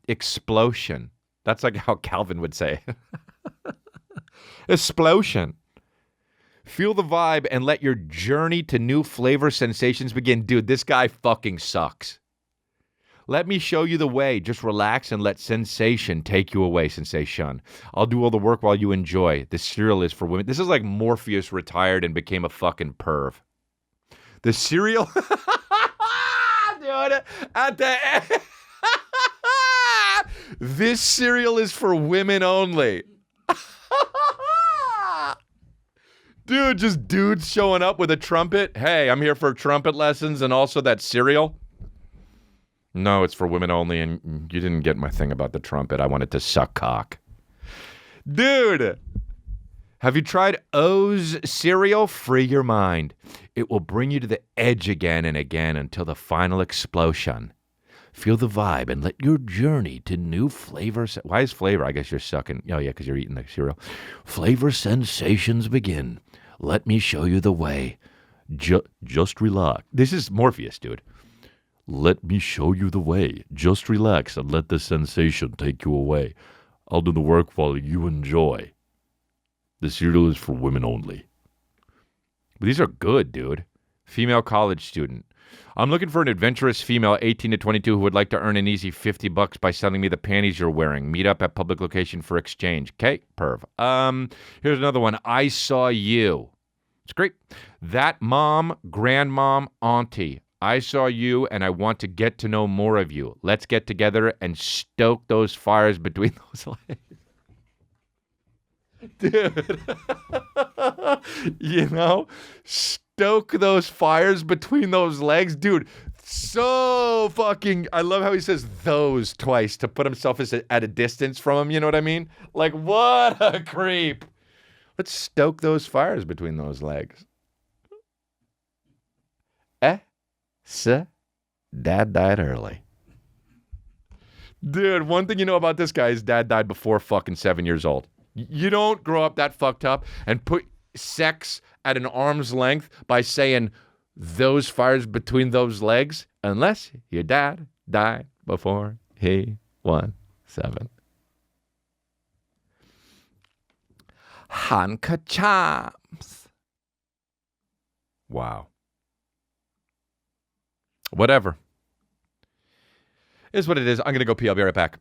Speaker 1: Explosion. That's like how Calvin would say it. Explosion. Feel the vibe and let your journey to new flavor sensations begin. Dude, this guy fucking sucks. Let me show you the way. Just relax and let sensation take you away, sensation. I'll do all the work while you enjoy. This cereal is for women. This is like Morpheus retired and became a fucking perv. The cereal... Dude, at the end... This cereal is for women only. Dude, just dudes showing up with a trumpet. Hey, I'm here for trumpet lessons and also that cereal. No, it's for women only, and you didn't get my thing about the trumpet. I wanted to suck cock. Dude, have you tried O's cereal? Free your mind. It will bring you to the edge again and again until the final explosion. Feel the vibe and let your journey to new flavors... Why is flavor? I guess you're sucking. Oh, yeah, because you're eating the cereal. Flavor sensations begin. Let me show you the way. Just relax. This is Morpheus, dude. Let me show you the way. Just relax and let the sensation take you away. I'll do the work while you enjoy. The cereal is for women only. But these are good, dude. Female college student. I'm looking for an adventurous female 18 to 22 who would like to earn an easy $50 by selling me the panties you're wearing. Meet up at public location for exchange. Okay, perv. Here's another one. I saw you. It's great. That mom, grandmom, auntie. I saw you and I want to get to know more of you. Let's get together and stoke those fires between those legs. Dude. You know? Stoke those fires between those legs. Dude, so fucking... I love how he says those twice to put himself at a distance from him. You know what I mean? Like, what a creep. Let's stoke those fires between those legs. Dad died early. Dude, one thing you know about this guy is dad died before fucking 7 years old. You don't grow up that fucked up and put sex at an arm's length by saying those fires between those legs unless your dad died before he was 7. Hanka Jaaammmmmssss. Wow. Whatever. Is what it is. I'm going to go pee. I'll be right back.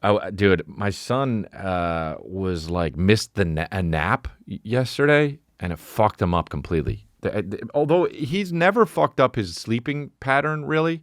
Speaker 1: Oh, dude, my son was like missed a nap yesterday, and it fucked him up completely. Although he's never fucked up his sleeping pattern, really,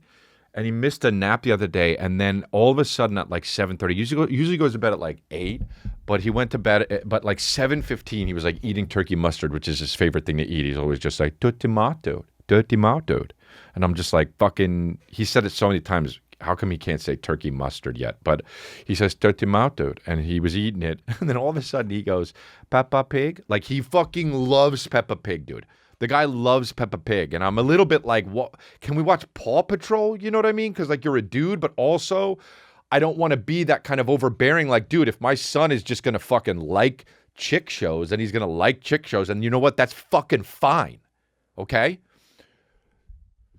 Speaker 1: and he missed a nap the other day, and then all of a sudden at like 7:30, usually goes to bed at like 8, but he went to bed but like 7:15, he was like eating turkey mustard, which is his favorite thing to eat. He's always just like, dirty mouth, dude. And I'm just like, fucking, he said it so many times. How come he can't say turkey mustard yet? But he says, dirty mouth, dude. And he was eating it. And then all of a sudden he goes, Peppa Pig? Like, he fucking loves Peppa Pig, dude. The guy loves Peppa Pig. And I'm a little bit like, what? Can we watch Paw Patrol? You know what I mean? Because, like, you're a dude, but also I don't want to be that kind of overbearing. Like, dude, if my son is just going to fucking like chick shows, then he's going to like chick shows. And you know what? That's fucking fine. Okay?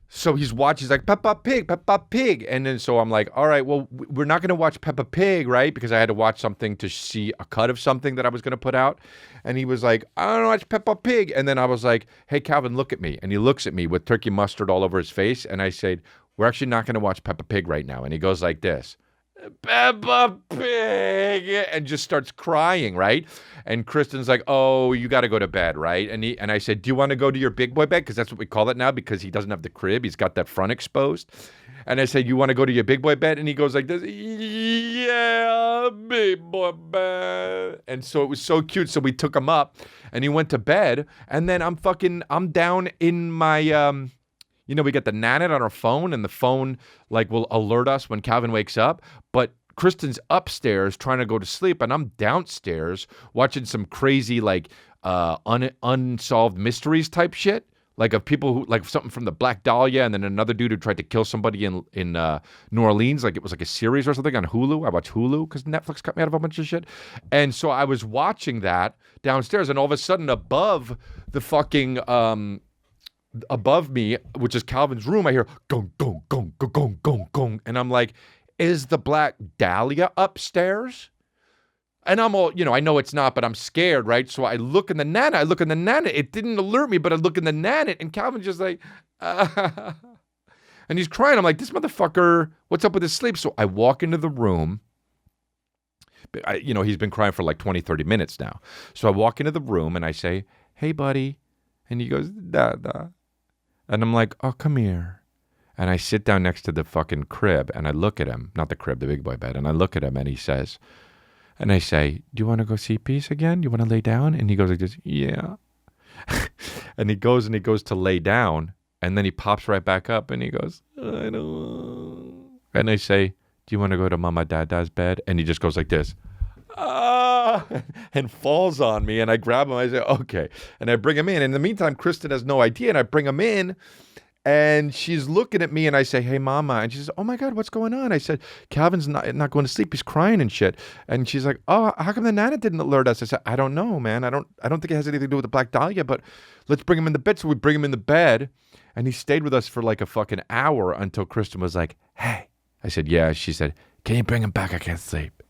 Speaker 1: So he's like, Peppa Pig. And then so I'm like, all right, well, we're not going to watch Peppa Pig, right? Because I had to watch something to see a cut of something that I was going to put out. And he was like, I don't watch Peppa Pig. And then I was like, hey, Calvin, look at me. And he looks at me with turkey mustard all over his face. And I said, we're actually not going to watch Peppa Pig right now. And he goes like this. Peppa Pig, and just starts crying, right? And Kristen's like, oh, you got to go to bed, right? And I said, do you want to go to your big boy bed? Because that's what we call it now, because he doesn't have the crib. He's got that front exposed. And I said, you want to go to your big boy bed? And he goes like this, yeah, big boy bed. And so it was so cute. So we took him up, and he went to bed. And then I'm down in my... You know, we get the Nanit on our phone, and the phone, like, will alert us when Calvin wakes up. But Kristen's upstairs trying to go to sleep, and I'm downstairs watching some crazy, like, unsolved mysteries type shit. like of people who like something from the Black Dahlia, and then another dude who tried to kill somebody in New Orleans. Like it was like a series or something on Hulu. I watch Hulu because Netflix cut me out of a bunch of shit. And so I was watching that downstairs, and all of a sudden above the fucking above me, which is Calvin's room, I hear gong gong gong gong gong gong gong, and I'm like, is the Black Dahlia upstairs? And I'm all, I know it's not, but I'm scared, right? So I look in the Nana. It didn't alert me, but I look in the Nana, and Calvin's just like, and he's crying. I'm like, this motherfucker, what's up with his sleep? So I walk into the room. He's been crying for like 20, 30 minutes now. So I walk into the room, and I say, hey, buddy. And he goes, Dada. And I'm like, oh, come here. And I sit down next to the fucking crib, and I look at him, not the crib, the big boy bed, and I look at him, and he says, and I say, do you want to go see Peace again? Do you want to lay down? And he goes like this, yeah. And he goes to lay down, and then he pops right back up, and he goes, I don't. And I say, do you want to go to Mama Dada's bed? And he just goes like this, and falls on me, and I grab him. I say, okay. And I bring him in. In the meantime, Kristen has no idea, and I bring him in, and she's looking at me, and I say, hey, Mama. And she says, oh, my God, what's going on? I said, Calvin's not going to sleep. He's crying and shit. And she's like, oh, how come the Nana didn't alert us? I said, I don't know, man. I don't think it has anything to do with the Black Dahlia, but let's bring him in the bed. So we bring him in the bed, and he stayed with us for like a fucking hour until Kristen was like, hey. I said, yeah. She said, can you bring him back? I can't sleep.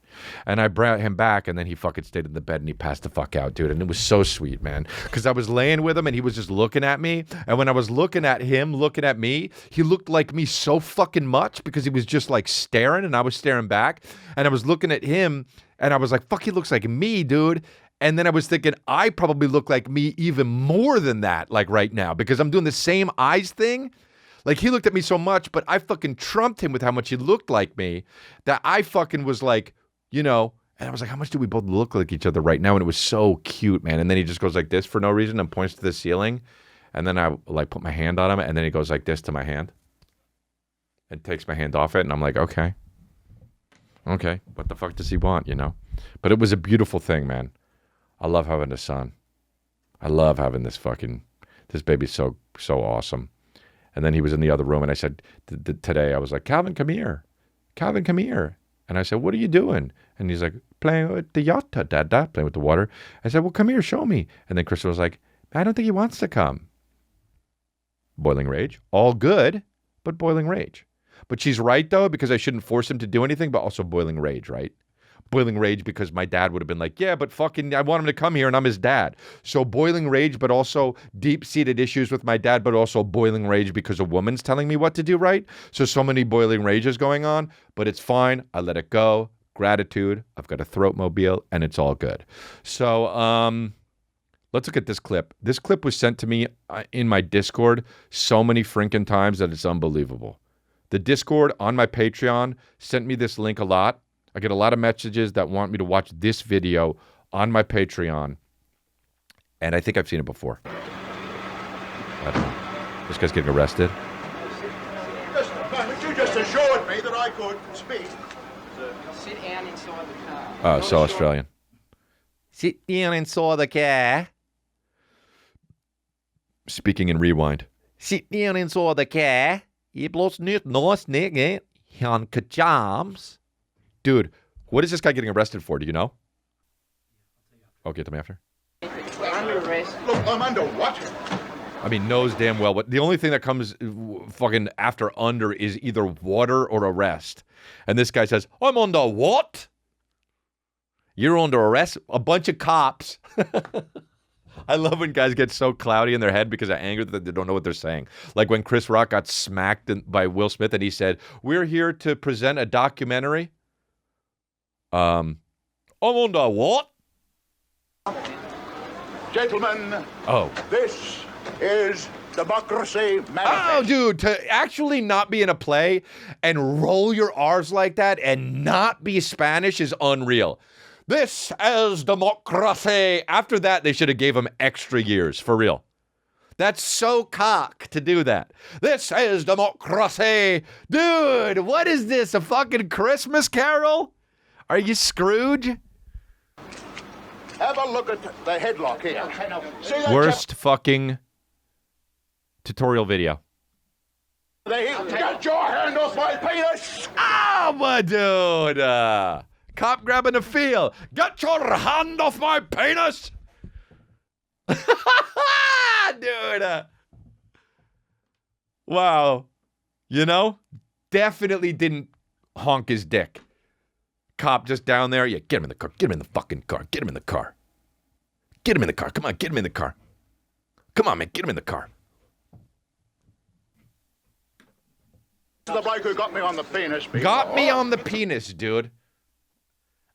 Speaker 1: And I brought him back, and then he fucking stayed in the bed, and he passed the fuck out, dude. And it was so sweet, man. Because I was laying with him, and he was just looking at me. And when I was looking at him, looking at me, he looked like me so fucking much because he was just like staring, and I was staring back. And I was looking at him, and I was like, fuck, he looks like me, dude. And then I was thinking, I probably look like me even more than that, like right now, because I'm doing the same eyes thing. Like, he looked at me so much, but I fucking trumped him with how much he looked like me that I fucking was like, and I was like, how much do we both look like each other right now? And it was so cute, man. And then he just goes like this for no reason and points to the ceiling. And then I like put my hand on him, and then he goes like this to my hand and takes my hand off it. And I'm like, okay, what the fuck does he want, But it was a beautiful thing, man. I love having a son. I love having this baby's so awesome. And then he was in the other room, and I said, today, I was like, Calvin, come here. Calvin, come here. And I said, what are you doing? And he's like, playing with the yacht, Dada, playing with the water. I said, well, come here, show me. And then Kristen was like, I don't think he wants to come. Boiling rage. All good, but boiling rage. But she's right, though, because I shouldn't force him to do anything, but also boiling rage, right? Boiling rage because my dad would have been like, yeah, but fucking I want him to come here and I'm his dad. So boiling rage, but also deep-seated issues with my dad, but also boiling rage because a woman's telling me what to do, right? So many boiling rages going on, but it's fine. I let it go. Gratitude. I've got a Throatmobile, and it's all good. So let's look at this clip. This clip was sent to me in my Discord so many freaking times that it's unbelievable. The Discord on my Patreon sent me this link a lot. I get a lot of messages that want me to watch this video on my Patreon. And I think I've seen it before. I don't know. This guy's getting arrested.
Speaker 4: You just assured me that I could speak.
Speaker 5: Sit down inside the car.
Speaker 1: Oh, so Australian. Sit down inside the car. Speaking in rewind. Sit down inside the car. You blåst nytt nice nigga. Hanka Jaaammmmmssss. Dude, what is this guy getting arrested for? Do you know? Okay, tell me after.
Speaker 5: We're under arrest.
Speaker 4: Look, I'm under what?
Speaker 1: I mean, knows damn well what. The only thing that comes fucking after under is either water or arrest. And this guy says, I'm under what? You're under arrest? A bunch of cops. I love when guys get so cloudy in their head because of anger that they don't know what they're saying. Like when Chris Rock got smacked by Will Smith and he said, we're here to present a documentary. I'm under what?
Speaker 4: Gentlemen,
Speaker 1: Oh.
Speaker 4: this is Democracy Manifest.
Speaker 1: Oh, dude, to actually not be in a play and roll your R's like that and not be Spanish is unreal. This is democracy. After that, they should have gave him extra years, for real. That's so cock to do that. This is democracy. Dude, what is this, a fucking Christmas carol? Are you Scrooge?
Speaker 4: Have a look at the headlock here. See that
Speaker 1: Worst fucking tutorial video.
Speaker 4: Get your hand off my penis!
Speaker 1: Ah, my dude. Cop grabbing the feel. Get your hand off my penis. Dude. Wow. You know, definitely didn't honk his dick. Cop just down there. Yeah, get him in the car. Get him in the fucking car. Get him in the car. Get him in the car. Come on, get him in the car. Come on, man, get him in the car.
Speaker 4: The bloke who got me on the penis before.
Speaker 1: Got me on the penis, dude.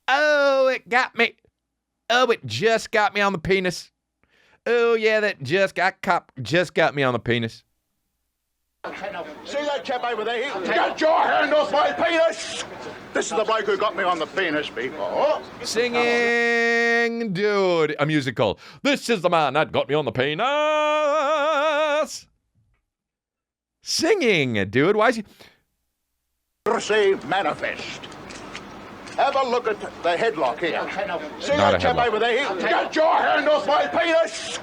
Speaker 1: Oh, it got me. Oh, it just got me on the penis. Oh, yeah, that cop just got me on the penis.
Speaker 4: See that chap over there? Get your hand off my penis! This is the bloke who got me on the penis before.
Speaker 1: Singing, dude. A musical. This is the man that got me on the penis. Singing, dude. Why is he...
Speaker 4: Receive manifest. Have a look at the headlock here. See
Speaker 1: Not
Speaker 4: that
Speaker 1: a
Speaker 4: chap
Speaker 1: headlock.
Speaker 4: over there? Get your hand off my penis!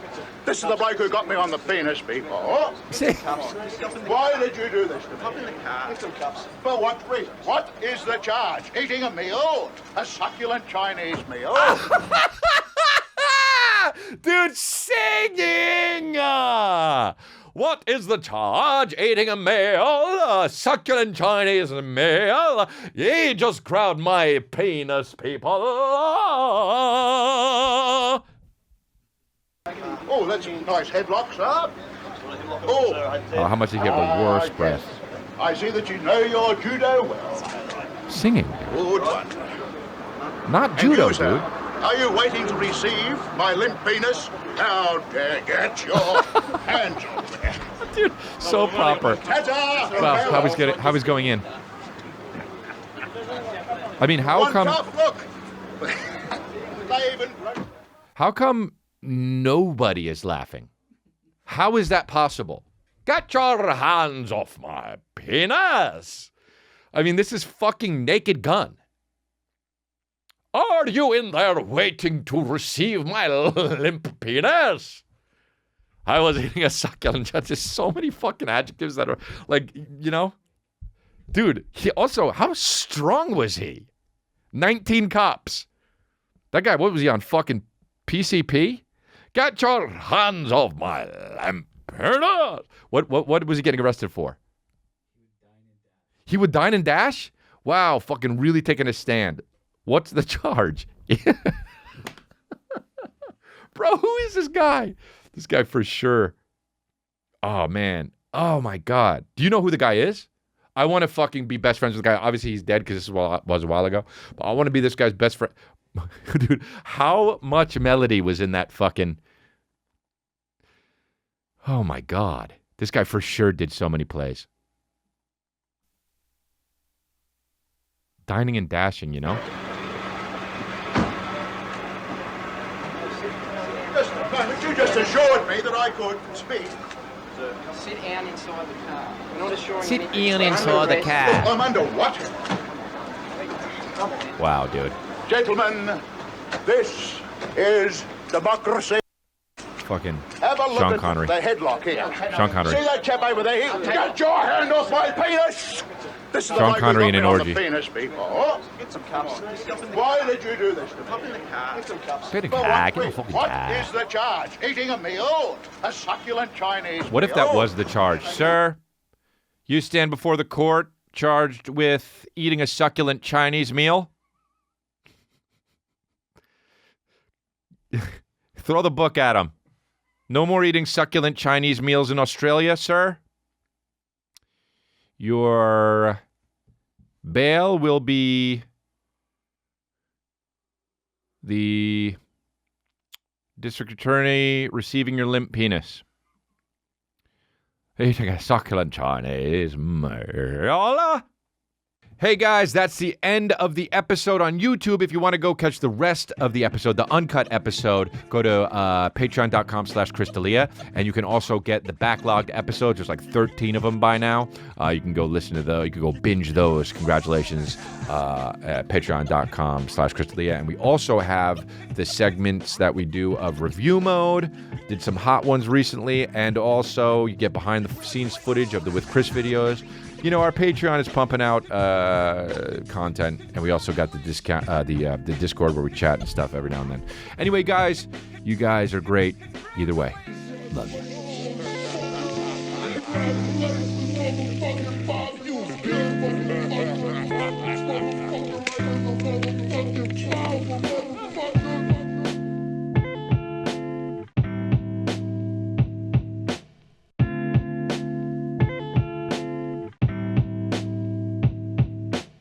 Speaker 4: This is the bloke who got me on the penis before. Why did you do this to me? For what reason? What is the charge? Eating a meal? A succulent Chinese meal?
Speaker 1: Dude, singing! What is the charge? Eating a meal, a succulent Chinese meal. Ye just crowd my penis, people.
Speaker 4: Oh, that's a nice headlock, sir. Oh,
Speaker 1: How much did he have the worst breath?
Speaker 4: I see that you know your judo well.
Speaker 1: Singing.
Speaker 4: Good one.
Speaker 1: Not
Speaker 4: And
Speaker 1: judo,
Speaker 4: you, sir,
Speaker 1: dude.
Speaker 4: are you waiting to receive my limp penis? How dare get your hands off me.
Speaker 1: Dude, so proper.
Speaker 4: Ta-ta!
Speaker 1: Wow, how he's going in. I mean, how
Speaker 4: One
Speaker 1: come...
Speaker 4: tough look. They even...
Speaker 1: How come nobody is laughing? How is that possible? Get your hands off my penis! I mean, this is fucking Naked Gun. Are you in there waiting to receive my limp penis? I was eating a succulent. Just so many fucking adjectives that are like, you know? Dude, he also, how strong was he? 19 cops. That guy, what was he on? Fucking PCP? Get your hands off my limp penis! What was he getting arrested for? He would dine and dash? Wow, fucking really taking a stand. What's the charge? Bro, who is this guy? This guy for sure. Oh, man. Oh, my God. Do you know who the guy is? I want to fucking be best friends with the guy. Obviously, he's dead because this was a while ago. But I want to be this guy's best friend. Dude, how much melody was in that fucking... Oh, my God. This guy for sure did so many plays. Dining and dashing, you know?
Speaker 4: Just a moment, you just assured me that I could speak.
Speaker 5: Sit down inside the car. We're not assuring
Speaker 6: Sit
Speaker 5: anything.
Speaker 6: down
Speaker 5: We're
Speaker 6: inside
Speaker 5: under
Speaker 6: the
Speaker 5: arrest.
Speaker 6: car.
Speaker 4: I'm under what?
Speaker 1: Wow, dude.
Speaker 4: Gentlemen, this is democracy.
Speaker 1: Fucking
Speaker 4: Have a look
Speaker 1: Sean
Speaker 4: at
Speaker 1: Connery.
Speaker 4: the headlock here.
Speaker 1: Sean Connery.
Speaker 4: See that chap over there? Get your hand off my penis! This is the
Speaker 1: Sean
Speaker 4: bloke who
Speaker 1: Connery
Speaker 4: got
Speaker 1: in
Speaker 4: me
Speaker 1: an
Speaker 4: on
Speaker 1: orgy.
Speaker 4: the penis before.
Speaker 5: Get some cups.
Speaker 4: Why did you do this to me?
Speaker 5: Get some cups.
Speaker 1: Get a
Speaker 4: For
Speaker 1: car,
Speaker 4: what
Speaker 1: get a
Speaker 4: reason?
Speaker 1: fucking
Speaker 4: What
Speaker 1: car.
Speaker 4: is the charge? Eating a meal? A succulent Chinese
Speaker 1: What if that
Speaker 4: meal?
Speaker 1: was the charge? Sir, you stand before the court charged with eating a succulent Chinese meal? Throw the book at him. No more eating succulent Chinese meals in Australia, sir. Your bail will be the district attorney receiving your limp penis. Eating a succulent Chinese meal. Hey guys, that's the end of the episode on YouTube. If you want to go catch the rest of the episode, the uncut episode, go to patreon.com/Chris D'Elia, and you can also get the backlogged episodes. There's like 13 of them by now. You can go listen to those. You can go binge those. Congratulations at patreon.com/Chris D'Elia. And we also have the segments that we do of review mode. Did some hot ones recently, and also you get behind the scenes footage of the With Chris videos. You know, our Patreon is pumping out content, and we also got the Discord where we chat and stuff every now and then. Anyway, guys, you guys are great. Either way, love you.